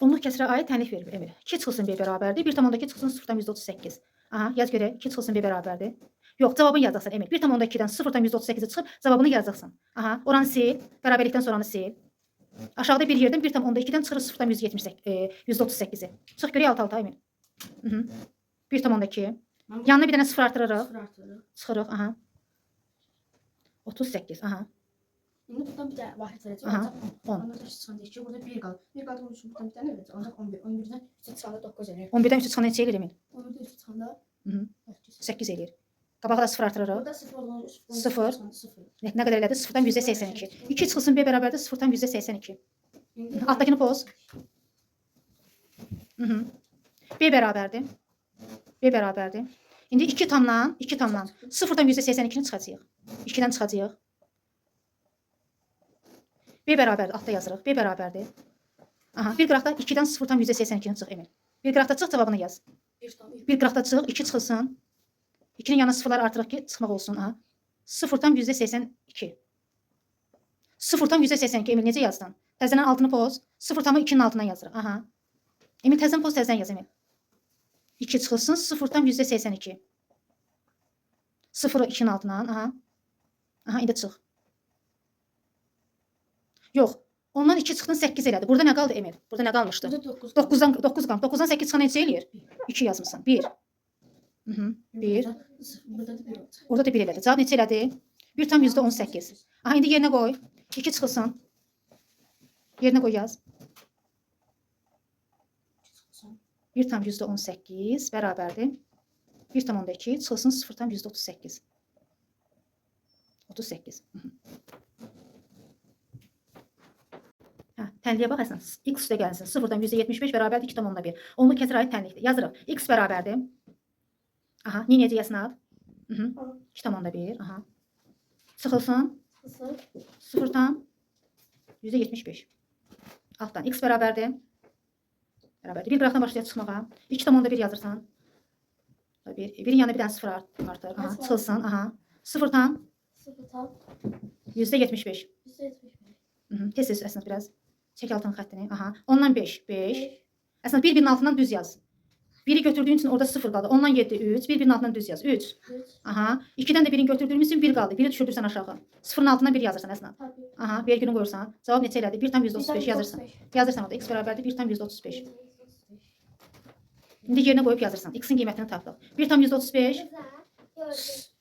Onluq kəsirə aid tənlik verir Emil. 2 çıxılsın B bərabərdir. 1,2 çıxılsın 0,38. Aha, yaz görək. 2 çıxılsın B bərabərdir. Yox, cavabını yazacaqsan Emil. 1,2-dən 0,38-i çıxıb cavabını yazacaqsan. Aha, oranı sil. Bərabərlikdən sonranı sil. Aşağıda bir yerdən 1,2-dən çıxırıq 0,138-i. Çıx görək alt-alta Emil. 1,2. Yanına bir dənə 0 artırırıq. 0 artırırıq. Çıxırıq. Aha. 38. Aha. İndi buradan bir də vahid verəcək. Aha, 10. Ondan sonra çıxan deyək ki, burada 1 qalır. 1 qaldığım üçün buradan bir dənə verəcək. Ancaq 11. 11-dən 3 çıxanda 9 eləyir. 11-dən 3 çıxanda neçə eləyir Emil? 11-dən 3 çıxanda 8 eləyir. Qabağa da 0 artırırıq. burada 0 olur. 0. 0. Nə qədər elədi? 0-dan %82. 2 çıxılsın B bərabərdir 0-dan %82. Altdakını poz. B bərabərdir. B bərabərdir. İndi 2 tamdan 0-dan %82-ni çıxacağıq. 2-dən çıxacağıq. B bərabərdir. Altda yazırıq. B bərabərdir. Aha, 1 qıraqda 2-dən 0-dan %82-ni çıx Emil. 1 qıraqda çıx, cavabını yaz. 1 qıraqda çıx, 2 çıxılsın. 2-nin yanına sıfırlar artırıq ki, çıxmaq olsun. Aha. 0-dan %82. 0-dan %82 Emil necə yazdın? Təzədən altını poz. 0,2-nin altına yazırıq. Aha. Emil təzədən poz, təzədən yaz Emil. 2 çıxılsın 0-dan %82. 0'ı 2'nin altına. Aha. Aha, indi çıx. Yox. Ondan 2 çıxdın 8 elədi. Burada nə qaldı Emil? Burada nə qalmışdı? 9'dan 9'dan 8 çıxan neçə eləyir? 2 yazmısan. 1. 1. Burada da 1 olacaq. Orada da 1 elədi. Cavab neçə elədi? 1,18. Aha, indi yerinə qoy. 2 çıxılsın. Yerinə qoy yaz. 1,18 bərabərdir. 1,2 çıxılsın 0,38. 38. Tənliyə bax əslən. X üstə gəlsin. 0-dan %75 bərabərdir 2,1. Onluq kəsirə aid tənlikdir. Yazırıq. X bərabərdir. Aha, niyə necəyəsin ad? 2,1. Aha. Çıxılsın 0-dan %75. Altdan X bərabərdir. Bərabərdir. Bir qıraqdan başlayaq çıxmağa. 2,1 yazırsan. 1'in yanına bir dənə 0 artır. Aha, çıxılsın. Aha. 0'dan %75. Tez əslində biraz. Çək altın xəttini. Aha. Ondan 5. 5. Əslində 1-1'in altından düz yaz. 1'i götürdüyün için orada 0 qaldı. Ondan 7. 3. 1-1'in altından düz yaz. 3. Aha. 2'dən də 1'in götürdüyümüz için 1 qaldı. 1'i düşürdürsən aşağı. 0'ın altından 1 yazırsan əslində. Aha. Vergülünü qoyursan. Cavab neçə elədi? 1,35 yazırsan. Yazırsan orada. X bərabərdir 1,35. İndi yerinə qoyub yazırsan. X'in qiymətini tapdıq. 1,35.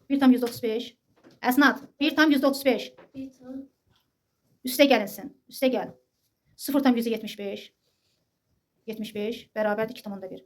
1,35. Əsnad. 1,35. Üstə gəlinsin. Üstə gəl. 0,75. 75 bərabərdir 2,1.